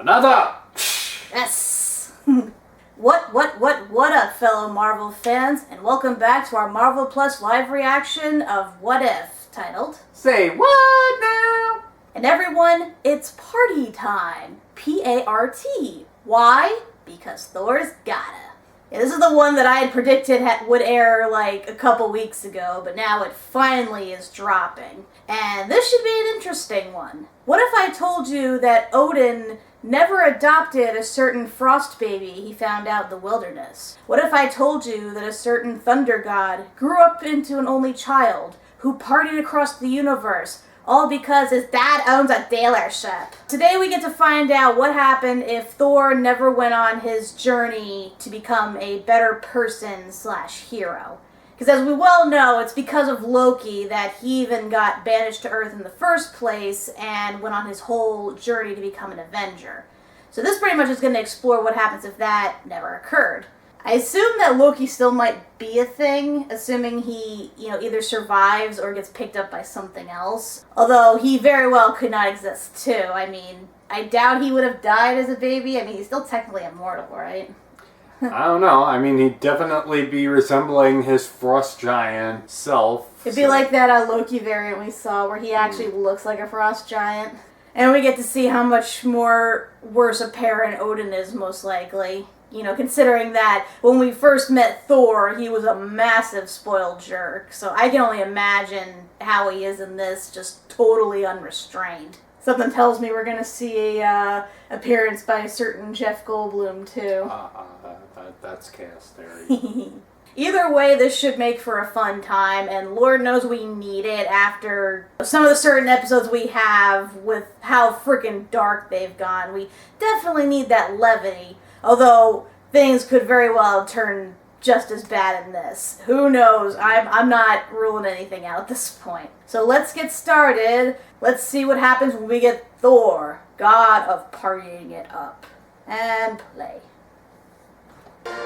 Another! Yes! What up, fellow Marvel fans, and welcome back to our Marvel Plus live reaction of What If, titled Say what now? And everyone, it's party time. P-A-R-T. Why? Because Thor's gotta. Yeah, this is the one that I had predicted would air like a couple weeks ago, but now it finally is dropping. And this should be an interesting one. What if I told you that Odin never adopted a certain frost baby he found out in the wilderness? What if I told you that a certain thunder god grew up into an only child who partied across the universe, all because his dad owns a dealership? Today we get to find out what happened if Thor never went on his journey to become a better person / hero. Because as we well know, it's because of Loki that he even got banished to Earth in the first place and went on his whole journey to become an Avenger. So this pretty much is going to explore what happens if that never occurred. I assume that Loki still might be a thing, assuming he, either survives or gets picked up by something else. Although he very well could not exist too. I mean, I doubt he would have died as a baby. I mean, he's still technically immortal, right? I don't know. I mean, he'd definitely be resembling his frost giant self. It'd be like that Loki variant we saw where he actually looks like a frost giant. And we get to see how much more worse a parent Odin is, most likely. Considering that when we first met Thor, he was a massive spoiled jerk. So I can only imagine how he is in this, just totally unrestrained. Something tells me we're going to see a appearance by a certain Jeff Goldblum, too. That's cast there. Either way, this should make for a fun time, and Lord knows we need it after some of the certain episodes we have with how freaking dark they've gone. We definitely need that levity, although things could very well turn just as bad in this. Who knows? I'm not ruling anything out at this point. So let's get started. Let's see what happens when we get Thor, god of partying it up. And play.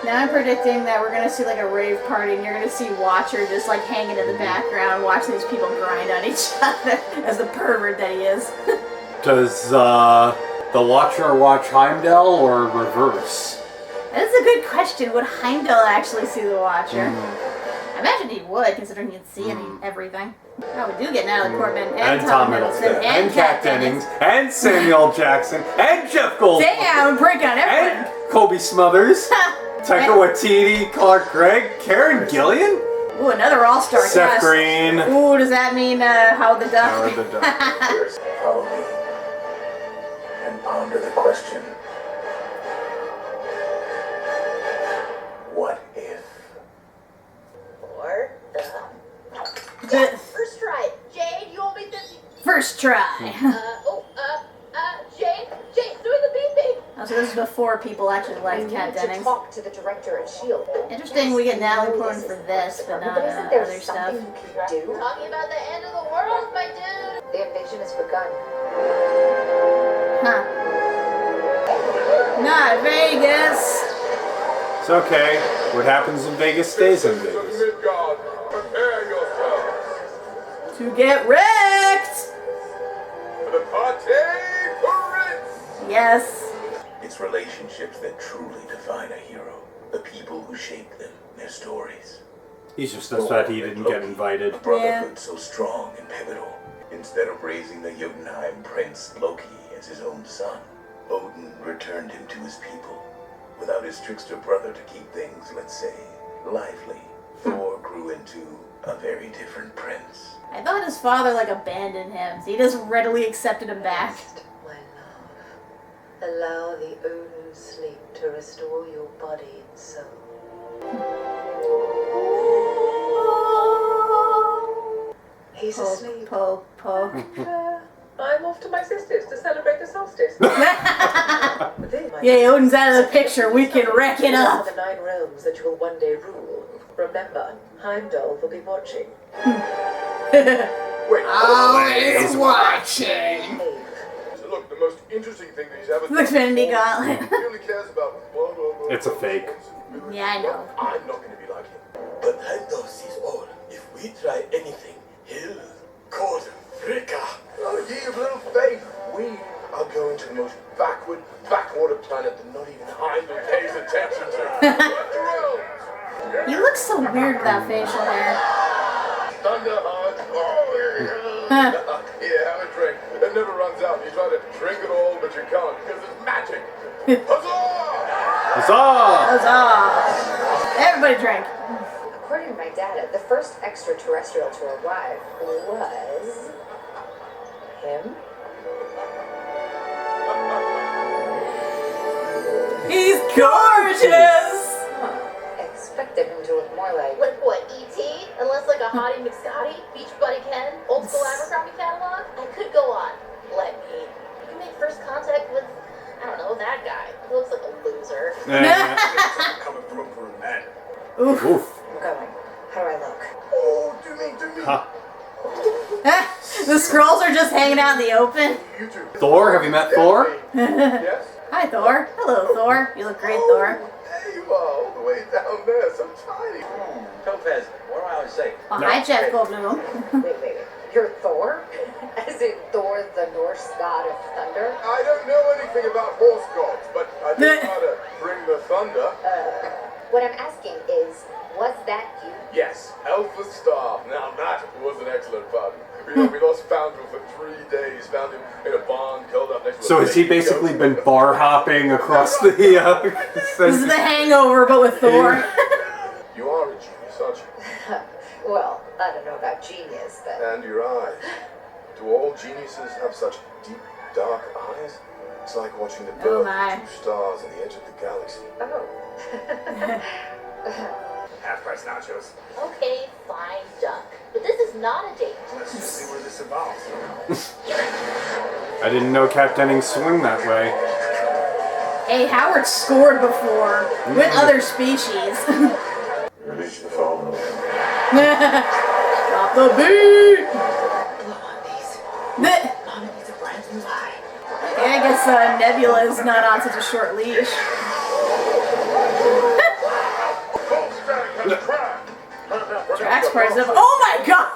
Now I'm predicting that we're going to see like a rave party and you're going to see Watcher just like hanging in the background watching these people grind on each other as the pervert that he is. Does the Watcher watch Heimdall or reverse? That's a good question. Would Heimdall actually see the Watcher? I imagine he would, considering he'd see everything. Oh, we do get Natalie Portman and Tom Hiddleston and Kat Dennings and Samuel Jackson and Jeff Goldblum. Damn, break on everyone. And Kobe Smothers. Taika Waititi, Clark Gregg, Karen Gillian? Ooh, another all-star cast. Seth Green. Ooh, does that mean Howard the Duck? Howard the Duck. Follow me and ponder the question. What if? Or first try. Jade, you want me to... First try. Jade, doing the beeping. Oh, so this is before people actually liked Kat Dennings. Talk to the director at S.H.I.E.L.D. Interesting we get Natalie Portman for this, but not other stuff. Talking about the end of the world, my dude. The invasion has begun. Huh. Not Vegas. It's okay. What happens in Vegas stays in Vegas. Prepare yourselves To get wrecked. for the party parade. Yes. It's relationships that truly define a hero. The people who shape them, their stories. He's just upset he didn't get invited. A brotherhood so strong and pivotal. Instead of raising the Jotunheim prince Loki as his own son, Odin returned him to his people. Without his trickster brother to keep things, let's say, lively, Thor grew into a very different prince. I thought his father abandoned him, so he just readily accepted him back. My love, allow the Odin sleep to restore your body and soul. He's asleep. Poke. I'm off to my sister's to celebrate the solstice. Yeah, Odin's out of the picture. We can wreck it up. The 9 realms that you will one day rule. Remember, Heimdall will be watching. Wait, Always watching. So look, the most interesting thing that he's ever The Infinity Gauntlet. He only cares about It's a fake. Yeah, I know. I'm not going to be like him. But Heimdall sees all. If we try anything, he'll cause fricka. Oh, ye of little faith, we I'll go into the most backwater planet that not even Heimdall pays attention to. He looks so weird with that facial hair. Thunderheart. Oh, yeah, have a drink. It never runs out. You try to drink it all, but you can't because it's magic. Huzzah! Huzzah! Huzzah! Everybody drink. According to my data, the first extraterrestrial to arrive was him. He's gorgeous! Expected him to look more like. Like what, E.T.? Unless like a Hottie McScotty, Beach Buddy Ken, old school Abercrombie catalog? I could go on. Let me. You can make first contact with, I don't know, that guy. He looks like a loser. Coming from a brunette. Oof. Oof. I'm going. How do I look? Oh, do me. Huh. The scrolls are just hanging out in the open. You too. Thor, have you met Thor? Yes? Hi, Thor. Hello, Thor. You look great, Thor. There you are, all the way down there, so tiny. Topaz, what do I always say? Oh, hi, Jeff Goldblum. Wait. You're Thor? As in Thor, the Norse god of thunder? I don't know anything about horse gods, but I know how to bring the thunder. What I'm asking is, was that you? Yes, Alpha Star. Now that was an excellent party. We lost Foundry for 3 days, found him in a barn, curled up next to So a has he baby basically goat. been bar hopping across the This is the Hangover, but with Thor. You are a genius, aren't you? Well, I don't know about genius, but... And your eyes. Do all geniuses have such deep, dark eyes? It's like watching the Oh birth my. of two stars on the edge of the galaxy. Oh. Half-price nachos. Okay, fine, Duck. But this is not a date. Let's just see where this evolves. I didn't know Kat Dennings swung that way. Hey, Howard scored before with other species. Release the phone. Drop the beat. Blow on these. Mama needs a brand new eye. Yeah, I guess Nebula is not on such a short leash. Drax price up. Oh my god!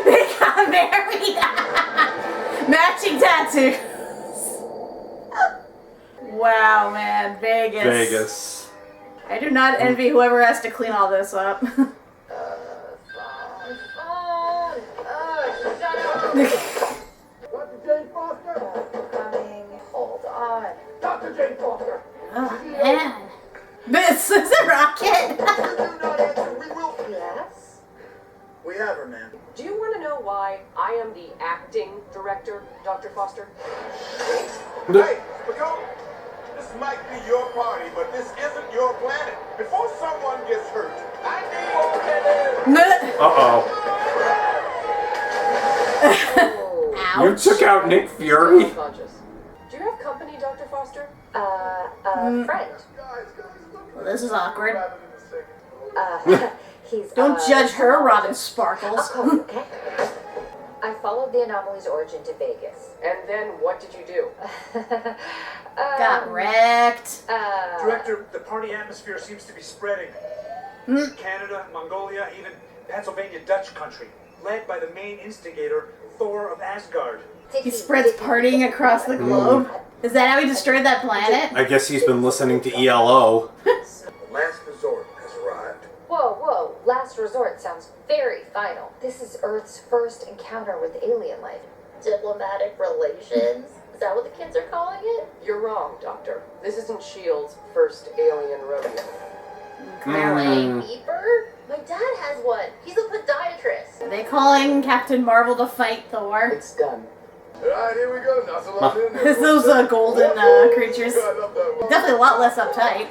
They got married! Matching tattoos! Wow, man. Vegas. Vegas. I do not envy whoever has to clean all this up. Phone. Shut up. Dr. Jane Foster! Coming. Hold on. Dr. Jane Foster! Oh, man. This is a rocket! You do not answer, we will... Yes? We have her, ma'am. Do you want to know why I am the acting director, Dr. Foster? Hey, Paco, this might be your party, but this isn't your planet. Before someone gets hurt, I need... Uh-oh. You Ouch. took out Nick Fury? Conscious. Do you have company, Dr. Foster? Friend. Well, this is awkward. He's, Don't judge her, Robin Sparkles. I'll call you, okay? I followed the anomaly's origin to Vegas. And then what did you do? Got wrecked. Director, the party atmosphere seems to be spreading. Canada, Mongolia, even Pennsylvania Dutch country, led by the main instigator, Thor of Asgard. He spreads partying across the globe. Is that how he destroyed that planet? I guess he's been listening to ELO. The last resort has arrived. Whoa. Last resort sounds very final. This is Earth's first encounter with alien life. Diplomatic relations? Is that what the kids are calling it? You're wrong, Doctor. This isn't S.H.I.E.L.D.'s first alien rodeo. Clearly. Beeper? My dad has one. He's a podiatrist. Are they calling Captain Marvel to fight Thor? It's done. Alright, here we go. Nuzzle on in. It's those golden creatures. I love that one. Definitely a lot less uptight.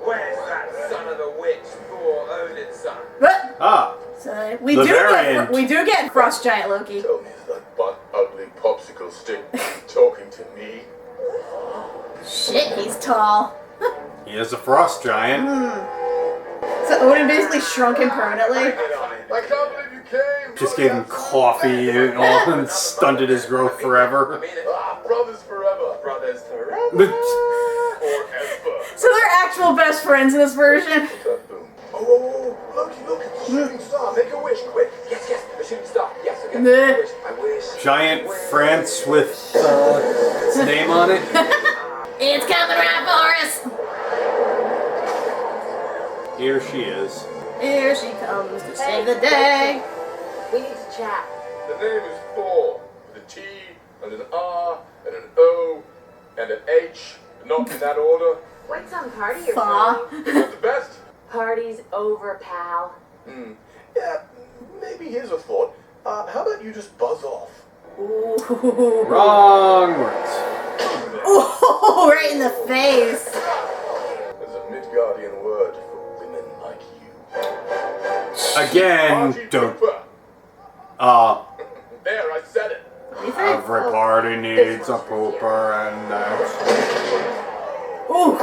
Where's that son of a witch, Thor Odin's son? But Ah. so we The do variant. get Frost Giant Loki. Tell me that butt ugly popsicle stick talking to me. Shit, he's tall. He is a frost giant. So Odin basically shrunk him permanently. I can't believe you came. Just gave him coffee and all and stunted his growth forever. I mean it. Brothers forever. Brothers forever. Forever. So they're actual best friends in this version. Boom. Oh, Loki, look, it's a shooting star. Make a wish, quick. Yes, the shooting star. Yes, okay. Meh. I giant France with its name on it. It's coming right for us! Here she is. Here she comes to save the day. We need to chat. The name is Thor, with a T and an R and an O and an H, not in that order. Wait, some party you're Thaw. throwing? Is that the best? Party's over, pal. Yeah, maybe here's a thought. How about you just buzz off? Ooh. Wrong words. Ooh, right in the face. There's a Midgardian word for women like you. Again, Partied don't. pooper. There, I said it. Every party needs a pooper, and that's Ooh.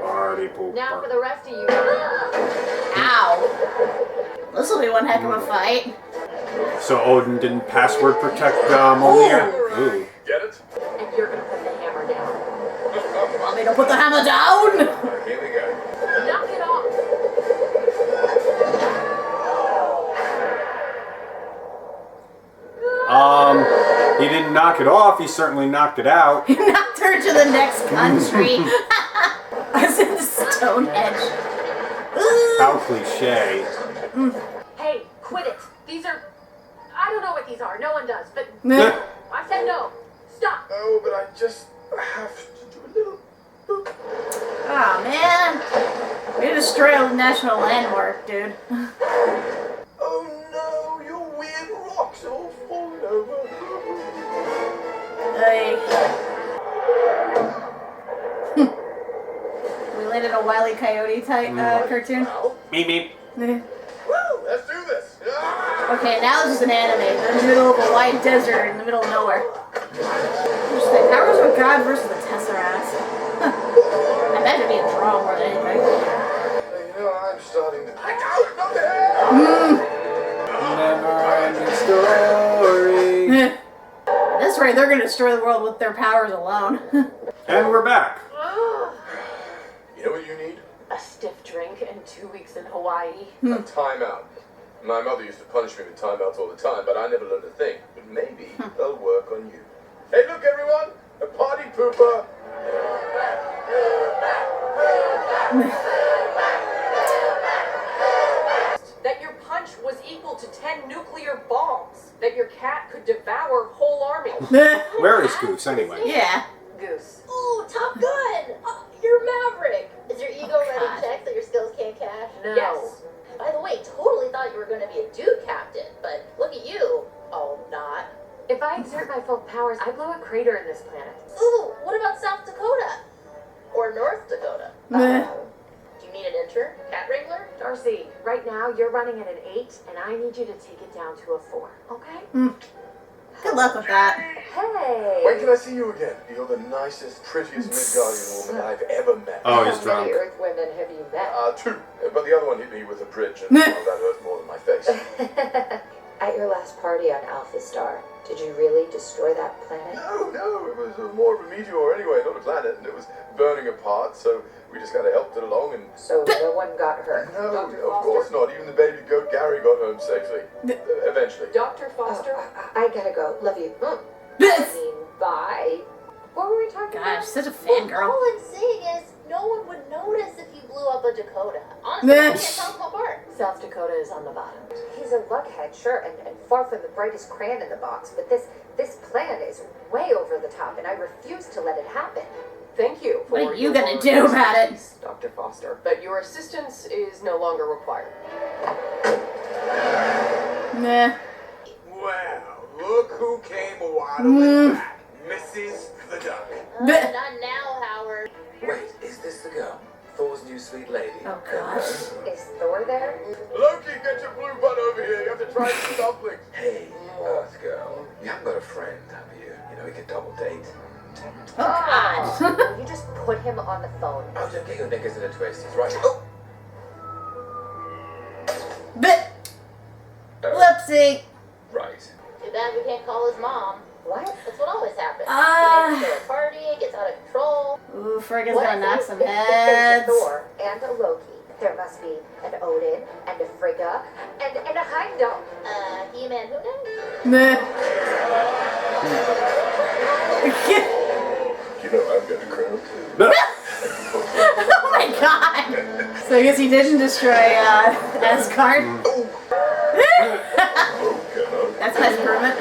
party pooper. Now for the rest of you. Ow. This will be one heck of a fight. So Odin didn't password protect Mjolnir? Ooh. Get it? And you're gonna put the hammer down. Want me to put the hammer down? Here we go. Knock it off. He didn't knock it off, he certainly knocked it out. He knocked her to the next country. I said Stonehenge. How cliche. Hey, quit it. These are... I don't know what these are. No one does. But I said no. Stop. Oh, but I just have to do a little boop. Oh man. We destroyed a national landmark, dude. Oh no, your weird rocks all falling over. Hey. We landed a Wile E. Coyote type cartoon. Meep meep. Woo! Let's do this. Ah! Okay, now this is an anime. They're in the middle of a wide desert in the middle of nowhere. Interesting. Powers of God versus the Tesseract. Huh. I imagine it'd be a draw more than anything. You know, I'm starting to... I got it! Not there! Never ending story. At this rate, they're gonna destroy the world with their powers alone. And we're back. You know what you need? A stiff drink and 2 weeks in Hawaii. A timeout. My mother used to punish me with timeouts all the time, but I never learned a thing. But maybe they'll work on you. Hey, look, everyone! A party pooper! That your punch was equal to 10 nuclear bombs. That your cat could devour whole armies. Where is Goose anyway? Yeah. Goose. Ooh, Top Gun! You're Maverick! Is your ego Oh, ready God. checked that your skills can't cash? No. Yes. By the way, totally thought you were going to be a dude captain, but look at you. Oh, not. If I exert my full powers, I blow a crater in this planet. Ooh, what about South Dakota? Or North Dakota? Meh. Do you need an intern? Cat wrangler? Darcy, right now you're running at an 8, and I need you to take it down to a 4. Okay? Good luck with that. Hey. When can I see you again? You're the nicest, prettiest Midgardian woman I've ever met. Oh, he's How many drunk. Earth women have you met? 2. But the other one hit me with a bridge, and that hurt more than my face. At your last party on Alpha Star, did you really destroy that planet? No, it was more of a meteor anyway, not a planet, and it was burning apart, so we just kind of helped it along, and So no one got hurt. no, Dr. of course not. Even the baby goat Gary got home safely. Eventually. Dr. Oh, Foster? I gotta go. Love you. I mean, bye. What were we talking Gosh, about? such a Well, fangirl. all I'm saying is, no one would notice if you blew up a Dakota. Honestly, I can't tell them apart. South Dakota is on the bottom. He's a luckhead, sure, and far from the brightest crayon in the box, but this plan is way over the top, and I refuse to let it happen. Thank you for What are you your gonna do about it? expertise, Dr. Foster, but your assistance is no longer required. Nah. Well, look who came waddling back. Mrs. the Duck. Bleh. Not now, Howard. Wait, is this the girl? Thor's new sweet lady? Oh gosh. Is Thor there? Loki, get your blue butt over here. You have to try these dumplings. Hey, Earth girl. You haven't got a friend, have you? You know, we could double date. Oh god. Will you just put him on the phone? Oh, don't get your knickers in a twist. He's right. Oh! Bleh. Whoopsie. Right. Too bad we can't call his mom. What? That's what always happens. Ah. He makes it to a party, gets out of control. Ooh, Frigga's What gonna if knock some if there's heads. a Thor and a Loki? There must be an Odin and a Frigga and a Heimdall. He-Man who then? Meh. You know I've got a crown too. Oh my god! So I guess he didn't destroy Asgard. That's a nice improvement.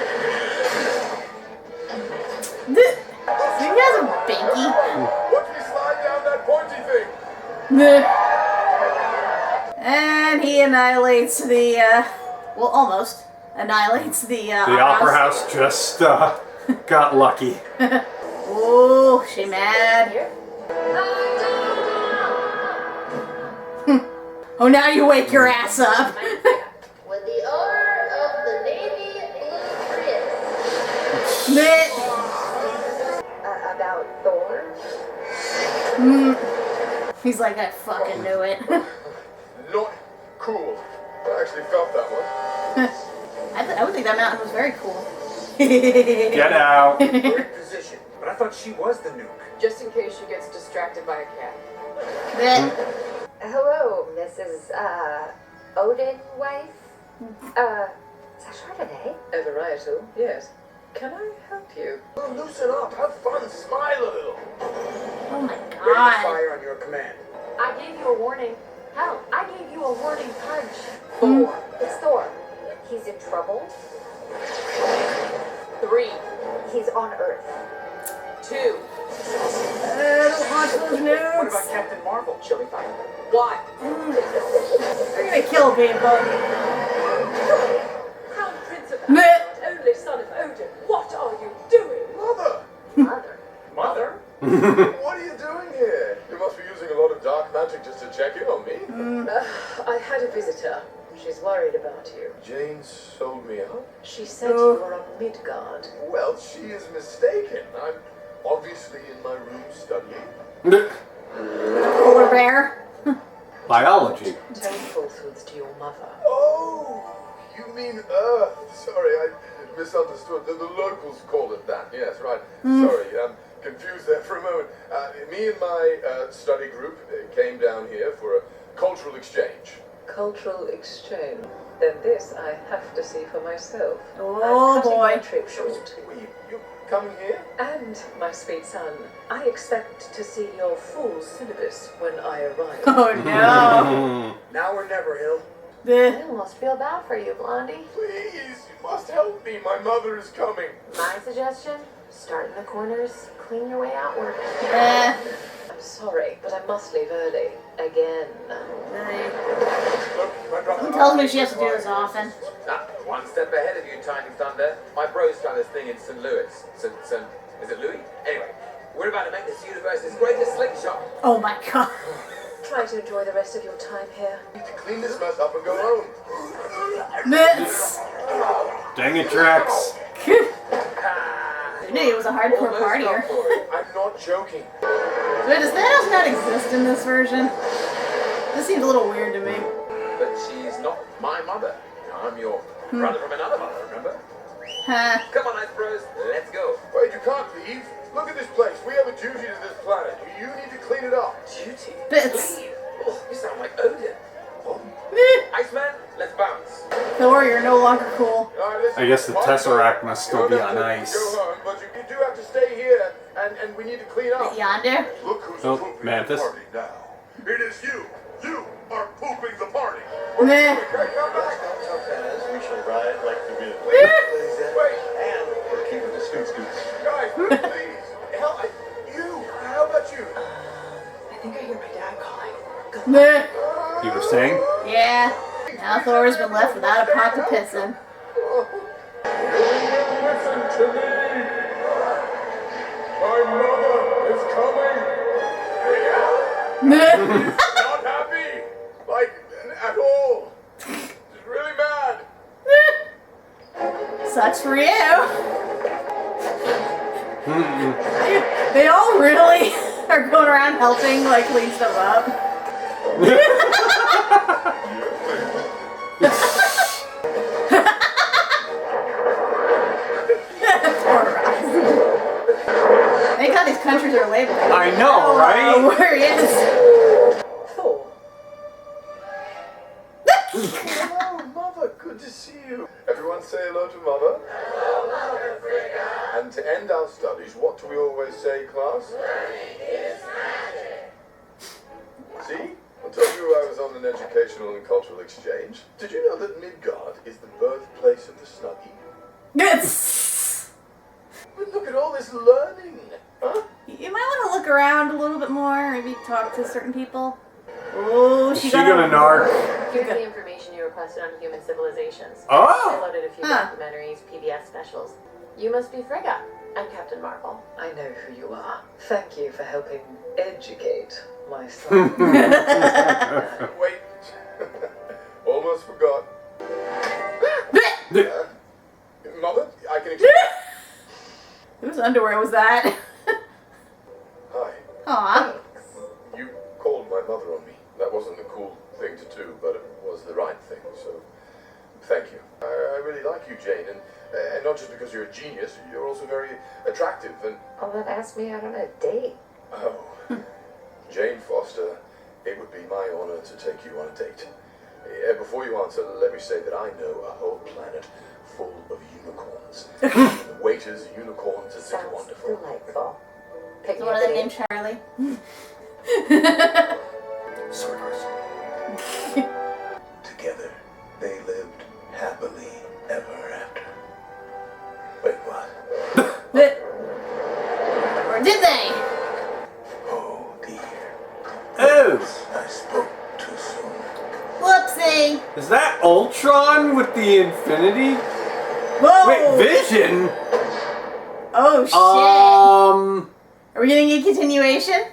So he has a binky. Watch me slide down that pointy thing. And he annihilates the, well, almost annihilates the Opera House just got lucky. Oh, she mad. Oh, now you wake your ass up. With the order of the Navy Blue About Thor? He's like, I fucking knew it. Not cool. I actually felt that one. I would think that mountain was very cool. Get out. Great position. But I thought she was the nuke. Just in case she gets distracted by a cat. Hello, Mrs. Odin wife? Is that Chardonnay? A varietal, yes. Can I help you? Oh, loosen up. Have fun. Smile a little. Oh my Ready to god. fire on your command. I gave you a warning. Hell, I gave you a warning punch. Thor. It's Thor. He's in trouble. 3, He's on Earth. 2, I don't want those What nukes. about Captain Marvel? she'll be fine. 1. They're gonna kill people. Crown Prince of Meh. Asgard, only son of Odin. What are you doing? Mother! Mother. Mother? What are you doing here? You must be using a lot of dark magic just to check in on me. I had a visitor. She's worried about you. Jane sold me out? She said you were on Midgard. Well, she is mistaken. I'm obviously in my room studying. Polar bear. Biology. Tell falsehoods to your mother. Oh, you mean Earth. Sorry, I misunderstood. The locals call it that. Yes, right. Sorry, confused there for a moment. Me and my study group came down here for a cultural exchange. Cultural exchange. Then this I have to see for myself. Oh, I'm cutting my boy. trip short. You coming here? And, my sweet son, I expect to see your full syllabus when I arrive. Oh no. Now or never, Hill. I almost feel bad for you, Blondie. Please, you must help me. My mother is coming. My suggestion, start in the corners, clean your way outward. I'm sorry, but I must leave early. Again. Someone tells me she has to do this often. One step ahead of you, Tiny Thunder. My bro's done this thing in St. Louis. Is it Louis? Anyway, we're about to make this universe's greatest slingshot. Oh my god. Try to enjoy the rest of your time here. I need to clean this mess up and go home. This. Dang it, Drax. I knew he was a hardcore Almost partier. up for it. I'm not joking. Wait, does Thanos not exist in this version? This seems a little weird to me. But she's not my mother. I'm your brother from another mother, remember? Huh. Come on, Ice Bros, let's go. Wait, you can't leave. Look at this place. We have a duty to this planet. You need to clean it up. Duty? Bits. Leave? Oh, you sound like Odin. Iceman, let's bounce. Thor, you're no longer cool. All right, listen, I guess the my Tesseract son, must still be you're on not ice. Go home, but you do have to stay here, and we need to clean up. Yonder. Look who's Oh, pooping Mantis. the party now. It is you. You are pooping the party. Meh. Hey, come back. We shall ride like the wind. Wait. And we're keeping the scoots. Guys, please. You. How about you? I think I hear my dad calling. Go. Meh. You were saying? Yeah. Now Thor's been left without a pot to piss in. Listen to me. My mother is coming. Meh. Not happy. Like, at all. She's really mad. Sucks for you. They all really are going around helping, like, clean stuff up. Thank God these countries are labeled. I know, right? Where he is. Thor. Hello, Mother. Good to see you. Everyone say hello to Mother. And to end our studies, what do we always say, class? Learning is magic. See? I told you I was on an educational and cultural exchange. Did you know that Midgard is the birthplace of the Snuggie? Yes. But look at all this learning, huh? You might want to look around a little bit more. Maybe talk to certain people. Oh, She gonna narc. Here's the information you requested on human civilizations. I Oh! loaded a few documentaries, PBS specials. You must be Frigga. I'm Captain Marvel. I know who you are. Thank you for helping educate my son. Wait. Almost forgot. Mother, I can explain. Whose underwear was that? Hi. Aw. You called my mother on me. That wasn't the cool thing to do, but it was the right thing, so thank you. I really like you, Jane, and not just because you're a genius, you're also very attractive, and... Oh, then ask me out on a date. Oh, Jane Foster, it would be my honor to take you on a date. Before you answer, let me say that I know a whole planet full of unicorns. Waiters, unicorns, it's Sounds wonderful. delightful. Pick Is me one up of them at named Charlie? Together, they lived happily ever after. Wait, what? Or did they? Oh, dear. Oh! I spoke too soon. Whoopsie. Is that Ultron with the Infinity? Whoa. Wait, Vision? Oh, shit. Are we getting a continuation?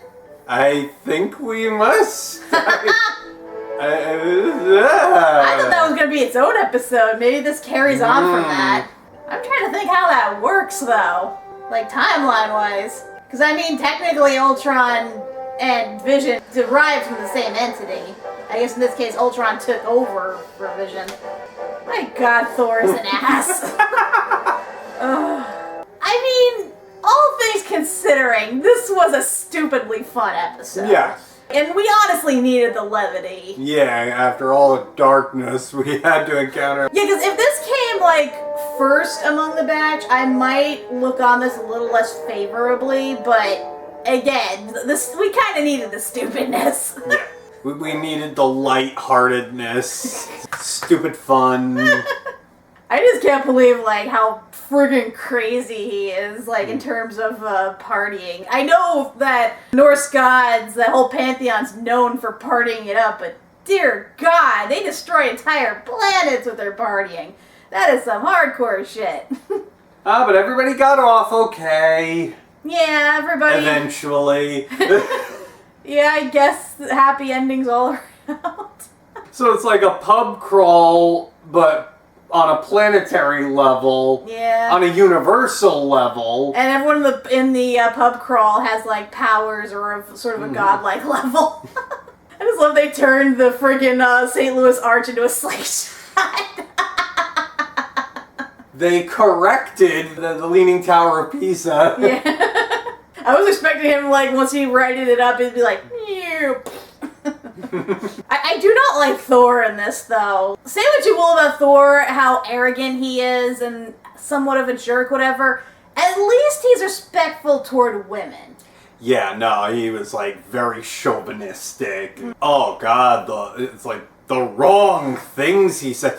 I think we must. I thought that was going to be its own episode. Maybe this carries on from that. I'm trying to think how that works, though. Like, timeline-wise. Because, I mean, technically Ultron and Vision derived from the same entity. I guess in this case, Ultron took over for Vision. My god, Thor is an ass. Ugh. I mean, all things considering, this was a stupidly fun episode. Yeah. And we honestly needed the levity. Yeah, after all the darkness we had to encounter. Yeah, because if this came, like, first among the batch, I might look on this a little less favorably, but again, we kind of needed the stupidness. Yeah. We needed the lightheartedness, stupid fun. I just can't believe, like, how friggin' crazy he is, like, in terms of partying. I know that Norse gods, the whole pantheon's known for partying it up, but dear God, they destroy entire planets with their partying. That is some hardcore shit. But everybody got off okay. Yeah, everybody... Eventually. Yeah, I guess happy endings all around. So it's like a pub crawl, but on a planetary level. Yeah. On a universal level. And everyone in the pub crawl has, like, powers or sort of a godlike level. I just love they turned the friggin' St. Louis Arch into a slingshot. They corrected the Leaning Tower of Pisa. Yeah. I was expecting him, like, once he righted it up, he'd be like, I do not like Thor in this, though. Say what you will about Thor, how arrogant he is, and somewhat of a jerk, whatever. At least he's respectful toward women. Yeah, no, he was, like, very chauvinistic. Oh, God, it's like the wrong things he said.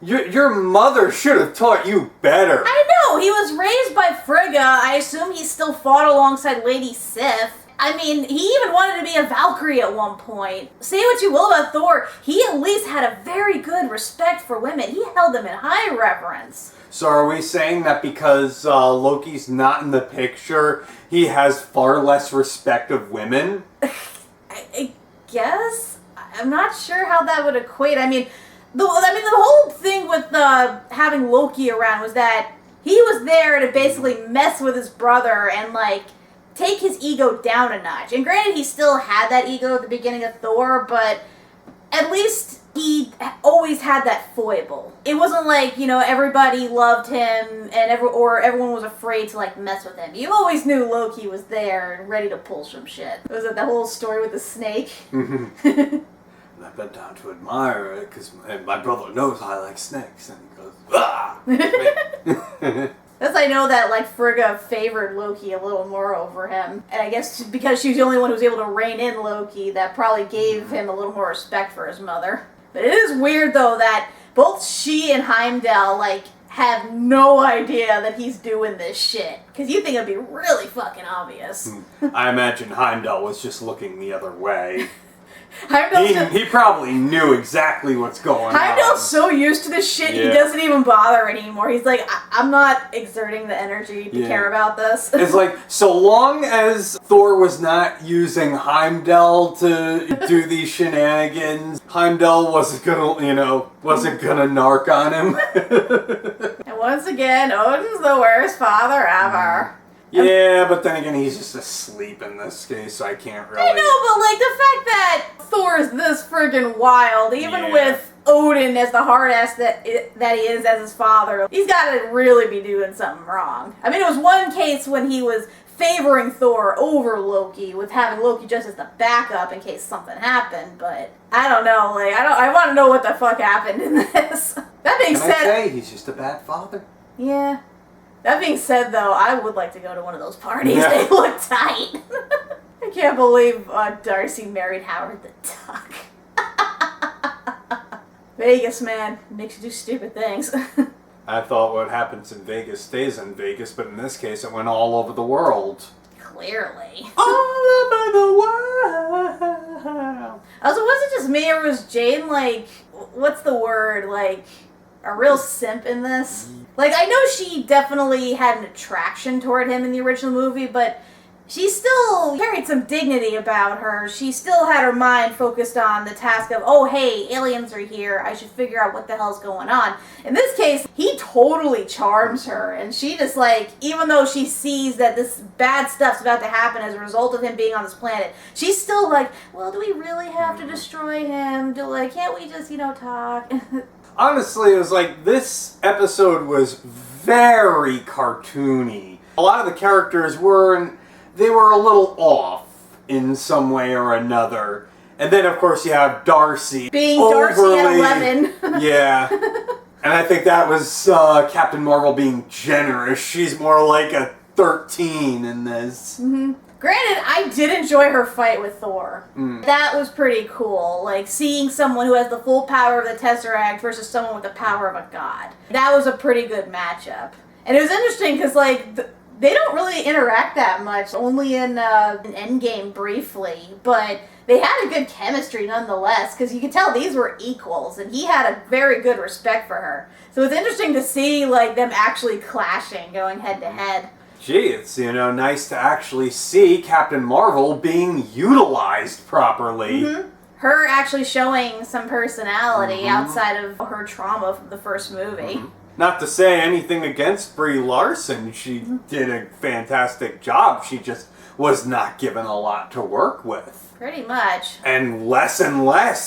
Your mother should have taught you better. I know, he was raised by Frigga. I assume he still fought alongside Lady Sif. I mean, he even wanted to be a Valkyrie at one point. Say what you will about Thor, he at least had a very good respect for women. He held them in high reverence. So are we saying that because Loki's not in the picture, he has far less respect of women? I guess? I'm not sure how that would equate. I mean, the whole thing with having Loki around was that he was there to basically mess with his brother and, like, take his ego down a notch. And granted, he still had that ego at the beginning of Thor, but at least he always had that foible. It wasn't like, you know, everybody loved him and everyone was afraid to, like, mess with him. You always knew Loki was there and ready to pull some shit. Was it the whole story with the snake? I bent down to admire it because my brother knows I like snakes, and he goes, ah! Because I know that, like, Frigga favored Loki a little more over him. And I guess because she was the only one who was able to rein in Loki, that probably gave him a little more respect for his mother. But it is weird, though, that both she and Heimdall, like, have no idea that he's doing this shit. Because you think it'd be really fucking obvious. I imagine Heimdall was just looking the other way. He probably knew exactly what's going on. Heimdall's so used to this shit, he doesn't even bother anymore. He's like, I'm not exerting the energy to care about this. It's like, so long as Thor was not using Heimdall to do these shenanigans, Heimdall wasn't gonna narc on him. And once again, Odin's the worst father ever. Yeah, but then again, he's just asleep in this case, so I can't really... I know, but like, the fact that Thor is this friggin' wild, even with Odin as the hard-ass that he is as his father, he's gotta really be doing something wrong. I mean, it was one case when he was favoring Thor over Loki, with having Loki just as the backup in case something happened, but I don't know, like, I want to know what the fuck happened in this. That being said... Can I say he's just a bad father? Yeah. That being said, though, I would like to go to one of those parties. Yeah. They look tight. I can't believe Darcy married Howard the Duck. Vegas, man. Makes you do stupid things. I thought what happens in Vegas stays in Vegas, but in this case it went all over the world. Clearly. All over the world! Also, was it just me, or was Jane, like, what's the word, like... a real simp in this? Like, I know she definitely had an attraction toward him in the original movie, but she still carried some dignity about her. She still had her mind focused on the task of, oh, hey, aliens are here. I should figure out what the hell's going on. In this case, he totally charms her, and she just, like, even though she sees that this bad stuff's about to happen as a result of him being on this planet, she's still like, well, do we really have to destroy him? Can't we just, talk? Honestly, it was like, this episode was very cartoony. A lot of the characters were a little off in some way or another. And then, of course, you have Darcy. Being Darcy at 11. Yeah. And I think that was Captain Marvel being generous. She's more like a 13 in this. Mm-hmm. Granted, I did enjoy her fight with Thor. That was pretty cool. Like, seeing someone who has the full power of the Tesseract versus someone with the power of a god. That was a pretty good matchup. And it was interesting because, like, they don't really interact that much. Only in Endgame briefly. But they had a good chemistry nonetheless, because you could tell these were equals. And he had a very good respect for her. So it's interesting to see, like, them actually clashing, going head to head. Gee, it's, nice to actually see Captain Marvel being utilized properly. Mm-hmm. Her actually showing some personality outside of her trauma from the first movie. Not to say anything against Brie Larson. She did a fantastic job. She just was not given a lot to work with. Pretty much. And less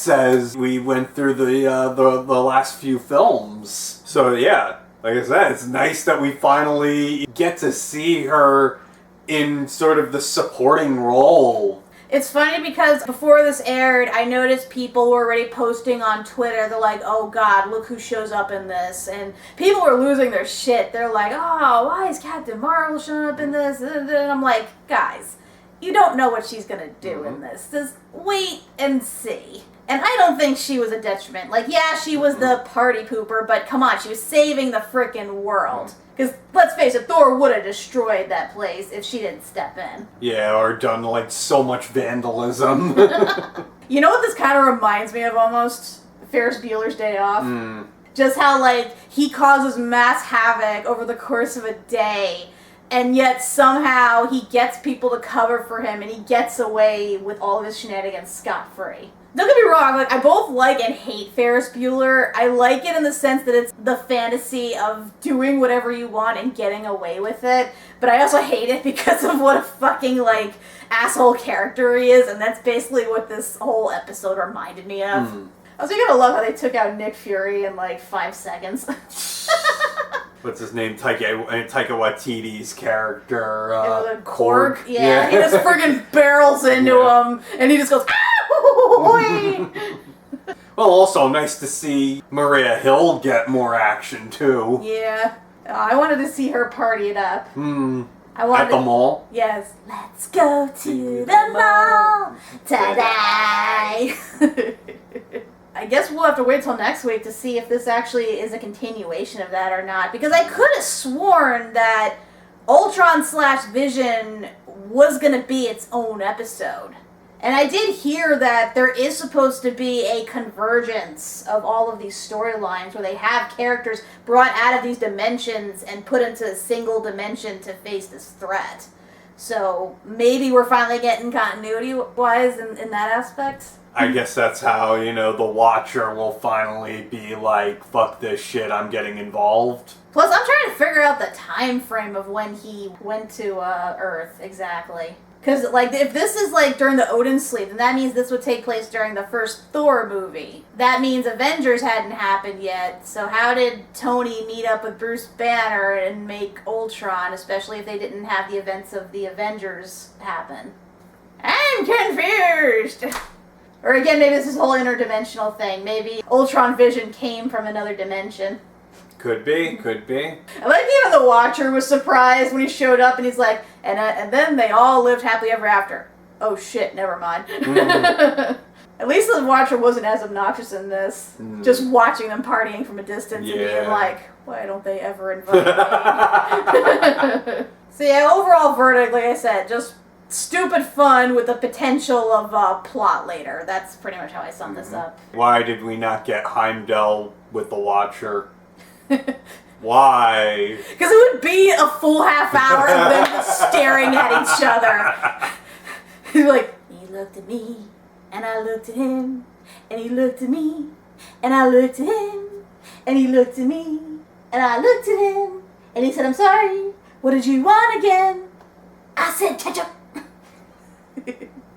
as we went through the last few films. So yeah. Like I said, it's nice that we finally get to see her in sort of the supporting role. It's funny because before this aired, I noticed people were already posting on Twitter. They're like, oh god, look who shows up in this. And people were losing their shit. They're like, oh, why is Captain Marvel showing up in this? And I'm like, guys, you don't know what she's going to do in this. Just wait and see. And I don't think she was a detriment. Like, yeah, she was the party pooper, but come on, she was saving the frickin' world. Because, let's face it, Thor would have destroyed that place if she didn't step in. Yeah, or done, like, so much vandalism. You know what this kind of reminds me of almost? Ferris Bueller's Day Off. Just how, like, he causes mass havoc over the course of a day, and yet somehow he gets people to cover for him, and he gets away with all of his shenanigans scot-free. Don't get me wrong, like, I both like and hate Ferris Bueller. I like it in the sense that it's the fantasy of doing whatever you want and getting away with it, but I also hate it because of what a fucking, like, asshole character he is, and that's basically what this whole episode reminded me of. I was gonna love how they took out Nick Fury in, like, 5 seconds. What's his name? Taika Waititi's character. Korg? Yeah, he just friggin' barrels into him, and he just goes, ah! Well, also nice to see Maria Hill get more action, too. Yeah. I wanted to see her party it up. At the mall? Yes. Let's go to the mall today. I guess we'll have to wait till next week to see if this actually is a continuation of that or not. Because I could have sworn that Ultron/Vision was going to be its own episode. And I did hear that there is supposed to be a convergence of all of these storylines where they have characters brought out of these dimensions and put into a single dimension to face this threat. So maybe we're finally getting continuity-wise in that aspect. I guess that's how, the Watcher will finally be like, fuck this shit, I'm getting involved. Plus, I'm trying to figure out the time frame of when he went to Earth exactly. Because, if this is, during the Odin sleep, then that means this would take place during the first Thor movie. That means Avengers hadn't happened yet, so how did Tony meet up with Bruce Banner and make Ultron, especially if they didn't have the events of the Avengers happen? I'm confused! Or again, maybe this is a whole interdimensional thing. Maybe Ultron Vision came from another dimension. Could be. I like even the Watcher was surprised when he showed up and he's like, and then they all lived happily ever after. Oh shit, never mind. At least the Watcher wasn't as obnoxious in this. Just watching them partying from a distance and being like, why don't they ever invite me? So yeah, overall verdict, like I said, just stupid fun with the potential of plot later. That's pretty much how I sum this up. Why did we not get Heimdall with the Watcher? Why? Because it would be a full half hour of them just staring at each other. He's like, he looked at me, and I looked at him, and he looked at me, and I looked at him, and he looked at me, and I looked at him, and he said, I'm sorry, what did you want again? I said ketchup.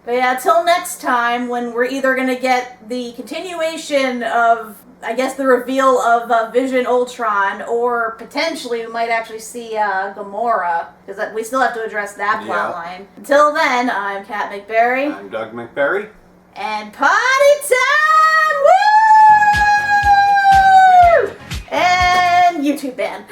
But yeah, till next time, when we're either going to get the continuation of, I guess, the reveal of Vision Ultron, or potentially we might actually see Gamora, because we still have to address that plot line. Until then, I'm Kat MacBerrie. I'm Doug MacBerrie. And party time! Woo! And YouTube ban.